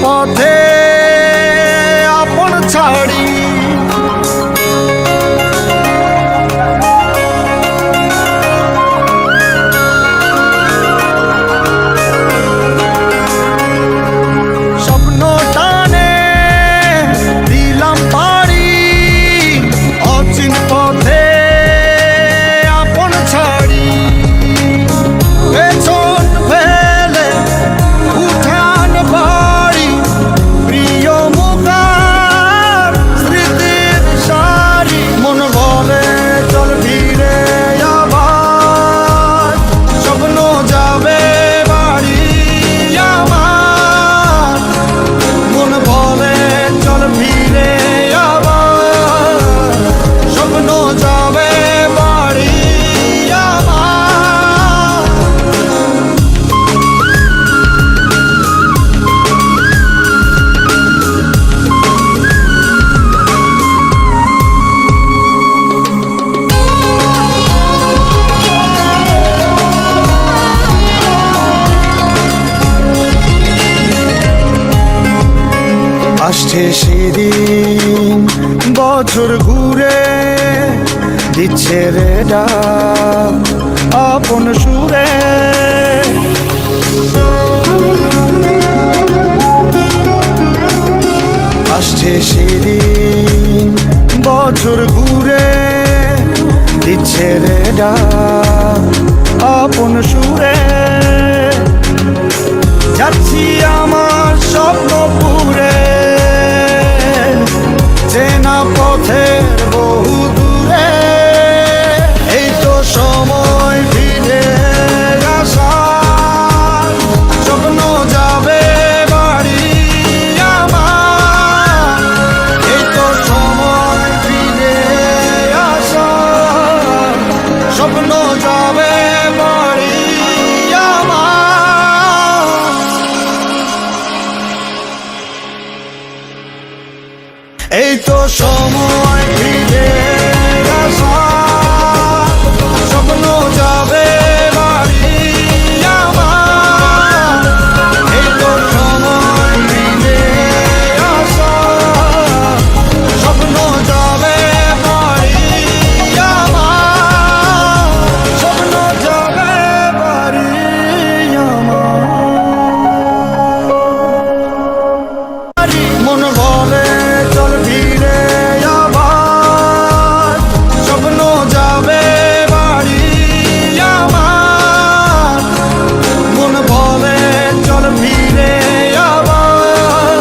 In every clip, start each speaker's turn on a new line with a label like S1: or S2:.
S1: পথে আপন ছাড়ি স্বপ্ন টানে দিলাম পাড়ি অচিন পথে আপন ছাড়ি পেছন ফেলে উঠান বাড়ি প্রিয় মুখার স্মৃতির সারি মন বলে চল ফিরে আবার স্বপ্ন যাবে বাড়ি আমার মন বলে চল ফিরে আবার স্বপ্ন যাবে বাড়ি আমার আসছে সেদিন বছর ঘুরে দিচ্ছে রে ডাক আপন সুরে আসছে সেদিন বছর ঘুরে দিচ্ছে রে ডাক আপন সুরে যাচ্ছি আমার স্বপ্ন পুরে চেনা পথের বহু দূরে এই তো সময় ফিরে আসার স্বপ্ন যাবে বাড়ি আমার এই তো সময় ফিরে আসার স্বপ্ন যাবে বাড়ি আমার এই তো সময় ফিরে আসার স্বপ্ন যাবে বাড়ি আমার এই তো সময় ফিরে আসার স্বপ্ন যাবে বাড়ি আমার স্বপ্ন যাবে বাড়ি আমার মন বলে চল ফিরে আবার স্বপ্ন যাবে বাড়ি আমার মন বলে চল ফিরে আবার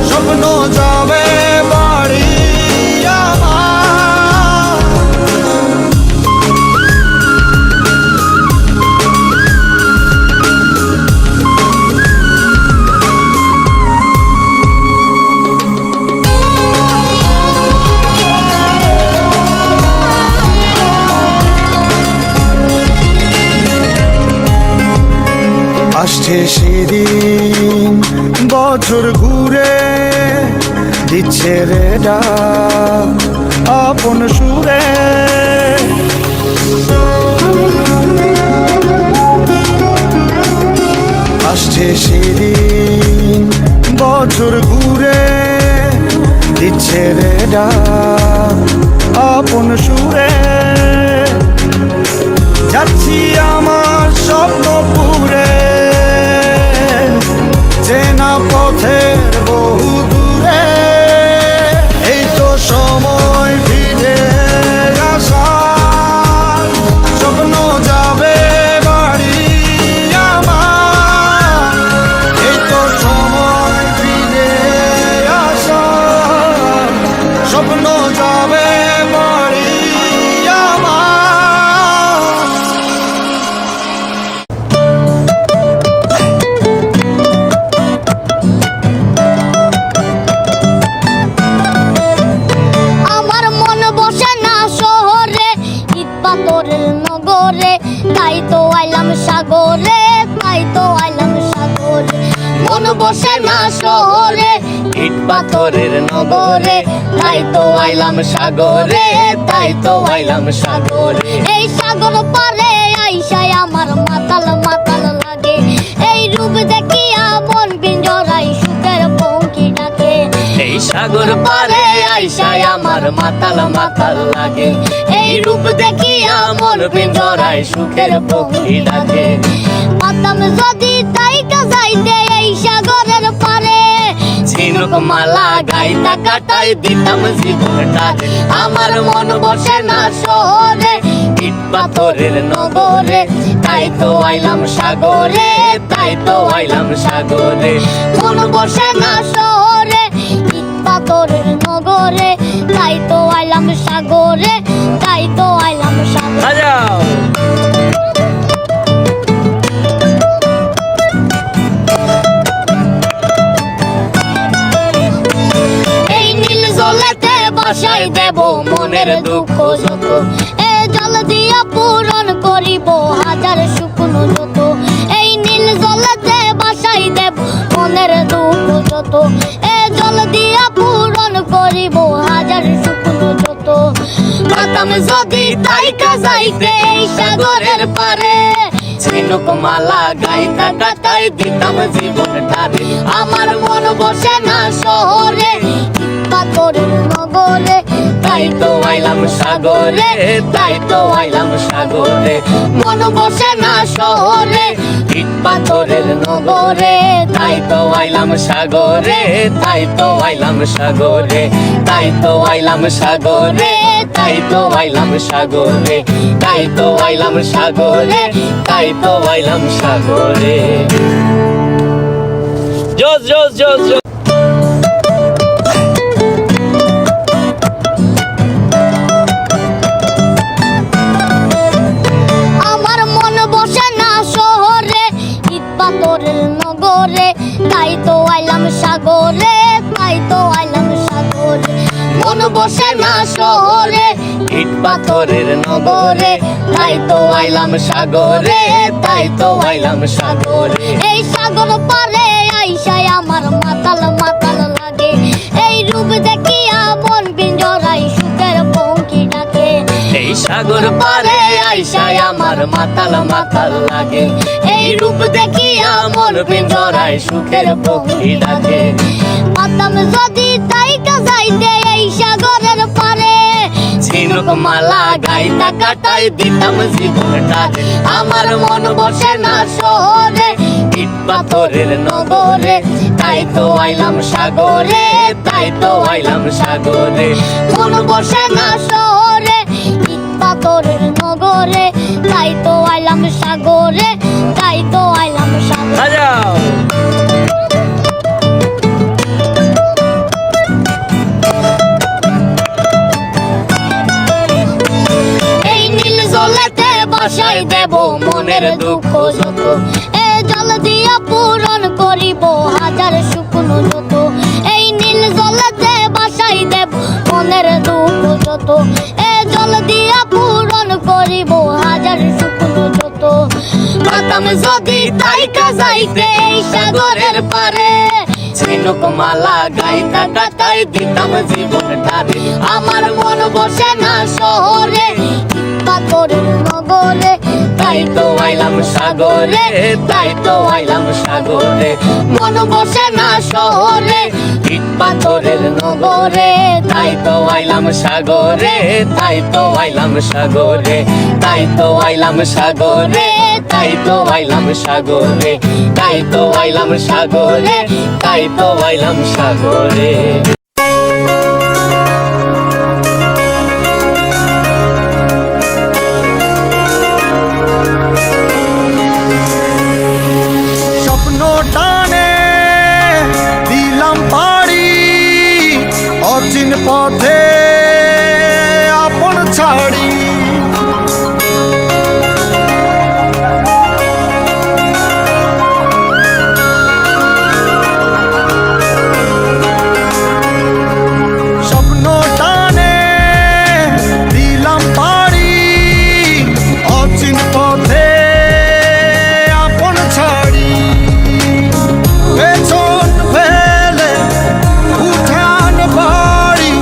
S1: স্বপ্ন যাবে বাড়ি আমার আসছে সেদিন বছর ঘুরে দিচ্ছে রে ডাক আপন সুরে আসছে সেদিন বছর ঘুরে দিচ্ছে রে ডাক আপন সুরে যাচ্ছি আমার স্বপ্ন পুরে চেনা পথের বহু দূরে এই তো সময় ফিরে আসার স্বপ্ন যাবে বাড়ি আমার এই তো সময় ফিরে আসার স্বপ্ন যাবে বাড়ি আমার
S2: সাগরে তাই তো আইলাম সাগরে মন বসে না শহরে ইট পাথরের নগরে তাই তো আইলাম সাগরে তাই তো আইলাম সাগরে এই সাগর পারে আইসায় আমার মাতাল মাতাল লাগে এই রূপ দেখিয়া মন পিঞ্জরাই সুখে সাগর পারে আইসায় আমার মাতাল মাতাল লাগে, এই রূপ দেখিয়া মন পিঞ্জরায় সুখের পক্ষী ডাকে। পাতাম যদি তাইকা যাইতে এই সাগরের পারে, ঝিনুক মালা গাইতা কাটাই দিতাম জীবনটারে। আমার মন বসে না শহরে, ইট পাথরের নগরে, তাই তো আইলাম সাগরে, তাই তো আইলাম সাগরে। মন বসে না শহরে, ইট পাথরের নগরে, তাই তো আইলাম সাগরে, তাই তো আইলাম সাগরে। এই নীল জলেতে বাসাই দেব মনের দুঃখ যত, এ জল দিয়া পূরণ করিব হাজার শুকনো যত। এই নীল জলেতে বাসাই দেব মনের দুঃখ যত, এ জল দিয়া পূরণ করিব হাজার শুকনো যত। পাতাম যদি তাইকা যাইতে এই সাগরের পারে, ঝিনুক মালা গাইতা কাটাই দিতাম জীবনটারে। আমার মন বসে না শহরে, পাথরের নগরে, তাই তো আইলাম সাগরে, তাই তো আইলাম সাগরে। মন বসে না শহরে, ইট পাথরের নগরে, তাই তো আইলাম সাগরে, তাই তো আইলাম সাগরে, তাই তো আইলাম সাগরে, তাই তো আইলাম সাগরে, তাই তো আইলাম সাগরে, তাই তো আইলাম সাগরে। জোস জোস জোস জোস। আমার মন বসে না শহরে, ইট পাথরের নগরে, তাই তো আইলাম সাগরে, তাই তো আইলাম সাগরে। মন বসে না শহরে, ইট পাথরের নগরে, তাই তো আইলাম সাগরে, তাই তো আইলাম সাগরে। এই সাগর পারে আইসায় আমার মাতাল মাতাল লাগে, এই রূপ দেখিয়া মন পিঞ্জরায় সুখের পঙ্কি ডাকে। এই সাগর পারে আইসায় আমার মাতাল মাতাল লাগে, এই রূপ দেখিয়া মন পিঞ্জরায় সুখের পঙ্কি ডাকে। পাতাম যদি তাইকা যাইতে এই সাগরের পারে, ঝিনুক মালা গাইতা কাটাই দিতাম জীবনটারে। আমার মন বসে না শহরে, ইট পাথরের নগরে, তাই তো আইলাম সাগরে, তাই তো আইলাম সাগরে। মন বসে না শহরে, ইট পাথরের নগরে, তাই তো আইলাম সাগরে, তাই তো আইলাম সাগরে। এই নীল জলেতে বাসাই দেব মনের দুঃখ যত, এ জল দিয়া পূরণ করিব হাজার শুকনো যত। এই নীল জলেতে বাসাই দেব মনের দুঃখ যত, এ জল দিয়া পূরণ করিব হাজার শুকনো যত। পাতাম যদি তাইকা যাইতে এই সাগরের পারে, ঝিনুক মালা গাইতা কাটাই দিতাম জীবনটারে। আমার মন বসে না শহরে, পাথরের নগরে, তাই তো আইলাম সাগরে, তাই তো আইলাম সাগরে। মন বসে না শহরে, ইট পাথরের নগরে, তাই তো আইলাম সাগরে, তাই তো আইলাম সাগরে, তাই তো আইলাম সাগরে, তাই তো আইলাম সাগরে, তাই তো আইলাম সাগরে, তাই তো আইলাম সাগরে।
S1: স্বপ্ন টানে দিলাম পাড়ি, অচিন পথে আপন ছাড়ি। স্বপ্ন টানে দিলাম পাড়ি, অচিন পথে আপন ছাড়ি। পেছন ফেলে উঠান বাড়ি,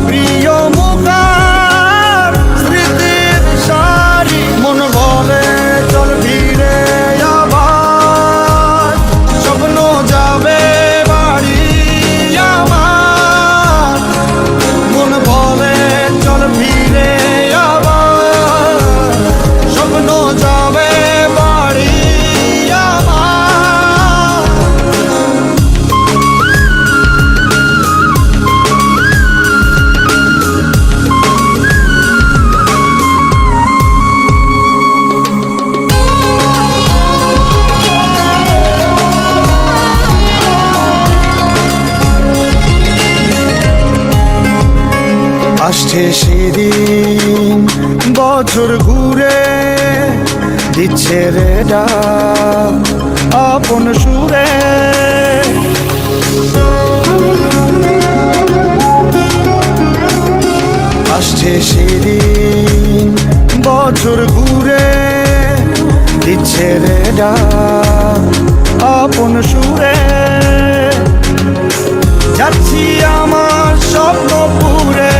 S1: প্রিয় মুখার আসছে সেদিন বছর ঘুরে দিচ্ছে রে ডাক আপন সুরে। আসছে সেদিন বছর ঘুরে দিচ্ছে রে ডাক আপন সুরে। যাচ্ছি আমার স্বপ্ন পুরে